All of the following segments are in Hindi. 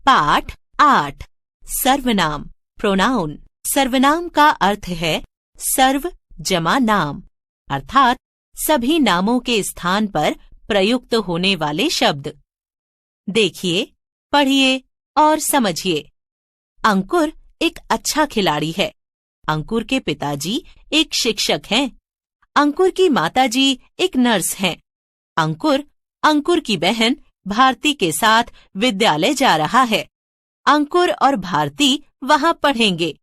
पाठ 8 सर्वनाम प्रोनाउन। सर्वनाम का अर्थ है सर्व जमा नाम, अर्थात सभी नामों के स्थान पर प्रयुक्त होने वाले शब्द। देखिए, पढ़िए और समझिए। अंकुर एक अच्छा खिलाड़ी है। अंकुर के पिताजी एक शिक्षक हैं। अंकुर की माताजी एक नर्स हैं। अंकुर की बहन भारती के साथ विद्यालय जा रहा है। अंकुर और भारती वहां पढ़ेंगे।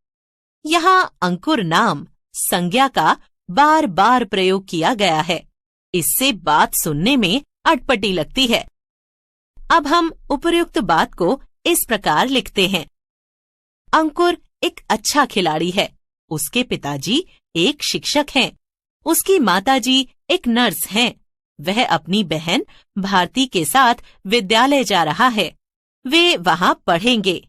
यहाँ अंकुर नाम संज्ञा का बार बार प्रयोग किया गया है। इससे बात सुनने में अटपटी लगती है। अब हम उपर्युक्त बात को इस प्रकार लिखते हैं। अंकुर एक अच्छा खिलाड़ी है। उसके पिताजी एक शिक्षक हैं। उसकी माताजी एक नर्स हैं। वह अपनी बहन भारती के साथ विद्यालय जा रहा है। वे वहां पढ़ेंगे।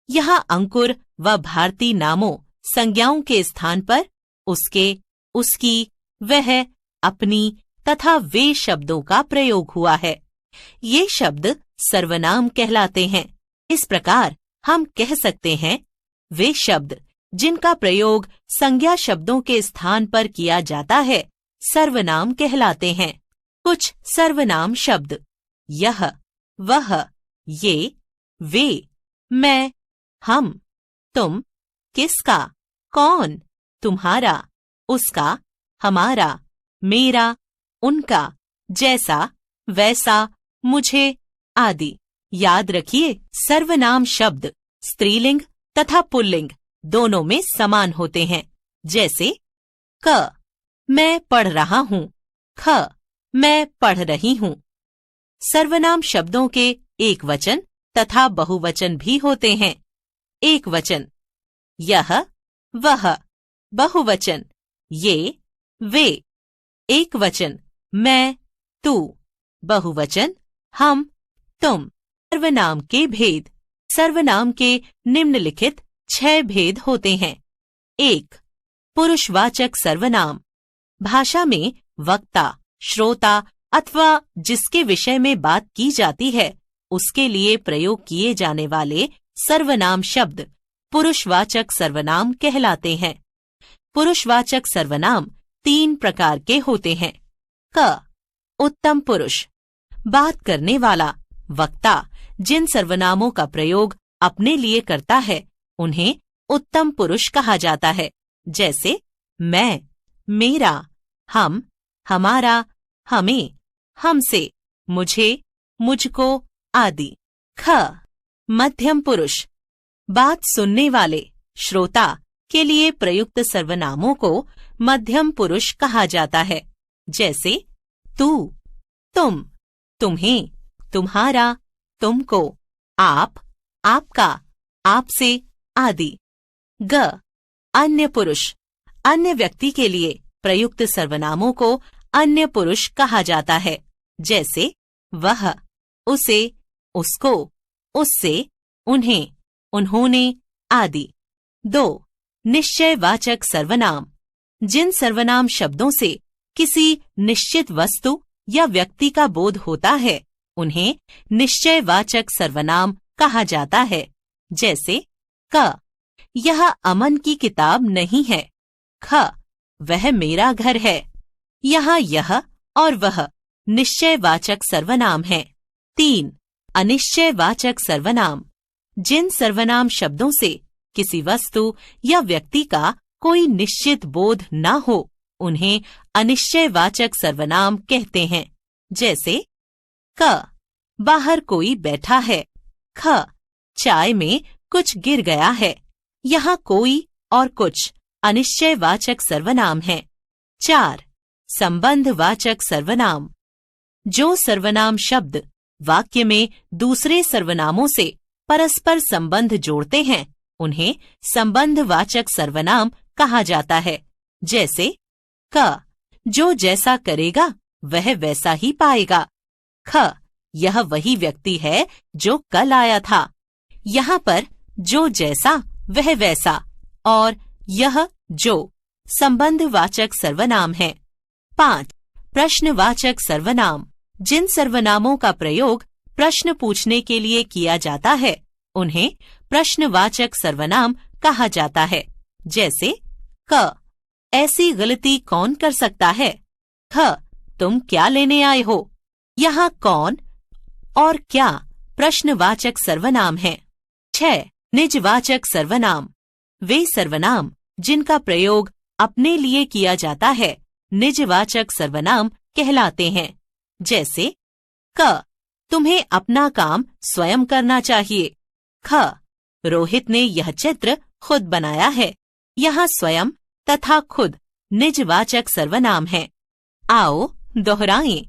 यहाँ अंकुर व भारती नामों संज्ञाओं के स्थान पर उसके, उसकी, वह, अपनी तथा वे शब्दों का प्रयोग हुआ है। ये शब्द सर्वनाम कहलाते हैं। इस प्रकार हम कह सकते हैं, वे शब्द जिनका प्रयोग संज्ञा शब्दों के स्थान पर किया जाता है सर्वनाम कहलाते हैं। कुछ सर्वनाम शब्द यह, वह, ये, वे, मैं, हम, तुम, किसका, कौन, तुम्हारा, उसका, हमारा, मेरा, उनका, जैसा, वैसा, मुझे आदि। याद रखिए, सर्वनाम शब्द स्त्रीलिंग तथा पुल्लिंग दोनों में समान होते हैं। जैसे क, मैं पढ़ रहा हूँ। ख, मैं पढ़ रही हूँ। सर्वनाम शब्दों के एक वचन तथा बहुवचन भी होते हैं। एक वचन यह, वह, बहुवचन ये, वे। एक वचन मैं, तू, बहुवचन हम, तुम। सर्वनाम के भेद। सर्वनाम के निम्नलिखित 6 भेद होते हैं। 1. पुरुषवाचक सर्वनाम। भाषा में वक्ता, श्रोता अथवा जिसके विषय में बात की जाती है उसके लिए प्रयोग किए जाने वाले सर्वनाम शब्द पुरुषवाचक सर्वनाम कहलाते हैं। पुरुषवाचक सर्वनाम 3 प्रकार के होते हैं। क, उत्तम पुरुष। बात करने वाला, वक्ता जिन सर्वनामों का प्रयोग अपने लिए करता है उन्हें उत्तम पुरुष कहा जाता है। जैसे मैं, मेरा, हम, हमारा, हमें, हमसे, मुझे, मुझको आदि। ख, मध्यम पुरुष। बात सुनने वाले, श्रोता के लिए प्रयुक्त सर्वनामों को मध्यम पुरुष कहा जाता है। जैसे तू, तुम, तुम्हें, तुम्हारा, तुमको, आप, आपका, आपसे आदि। ग, अन्य पुरुष। अन्य व्यक्ति के लिए प्रयुक्त सर्वनामों को अन्य पुरुष कहा जाता है। जैसे वह, उसे, उसको, उससे, उन्हें, उन्होंने आदि। 2. निश्चयवाचक सर्वनाम। जिन सर्वनाम शब्दों से किसी निश्चित वस्तु या व्यक्ति का बोध होता है उन्हें निश्चयवाचक सर्वनाम कहा जाता है। जैसे क, यह अमन की किताब नहीं है। ख, वह मेरा घर है। यहाँ यह और वह निश्चयवाचक सर्वनाम हैं। 3. अनिश्चयवाचक सर्वनाम। जिन सर्वनाम शब्दों से किसी वस्तु या व्यक्ति का कोई निश्चित बोध न हो उन्हें अनिश्चयवाचक सर्वनाम कहते हैं। जैसे क, बाहर कोई बैठा है। ख, चाय में कुछ गिर गया है। यहाँ कोई और कुछ अनिश्चयवाचक सर्वनाम हैं। 4. संबंधवाचक सर्वनाम। जो सर्वनाम शब्द वाक्य में दूसरे सर्वनामों से परस्पर संबंध जोड़ते हैं उन्हें संबंधवाचक सर्वनाम कहा जाता है। जैसे क, जो जैसा करेगा वह वैसा ही पाएगा। ख, यह वही व्यक्ति है जो कल आया था। यहाँ पर जो जैसा वह वैसा और यह जो संबंधवाचक सर्वनाम है। 5. प्रश्नवाचक सर्वनाम। जिन सर्वनामों का प्रयोग प्रश्न पूछने के लिए किया जाता है उन्हें प्रश्नवाचक सर्वनाम कहा जाता है। जैसे क, ऐसी गलती कौन कर सकता है। ख, तुम क्या लेने आए हो। यहाँ कौन और क्या प्रश्नवाचक सर्वनाम है। 6. निजवाचक सर्वनाम। वे सर्वनाम जिनका प्रयोग अपने लिए किया जाता है निजवाचक सर्वनाम कहलाते हैं। जैसे क, तुम्हें अपना काम स्वयं करना चाहिए। ख, रोहित ने यह चित्र खुद बनाया है। यहाँ स्वयं तथा खुद निजवाचक सर्वनाम है। आओ दोहराएं।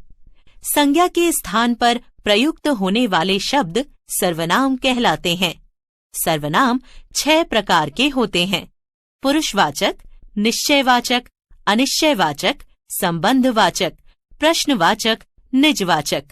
संज्ञा के स्थान पर प्रयुक्त होने वाले शब्द सर्वनाम कहलाते हैं। सर्वनाम 6 प्रकार के होते हैं। पुरुषवाचक, निश्चयवाचक, अनिश्चयवाचक, संबंधवाचक, प्रश्नवाचक, निजवाचक।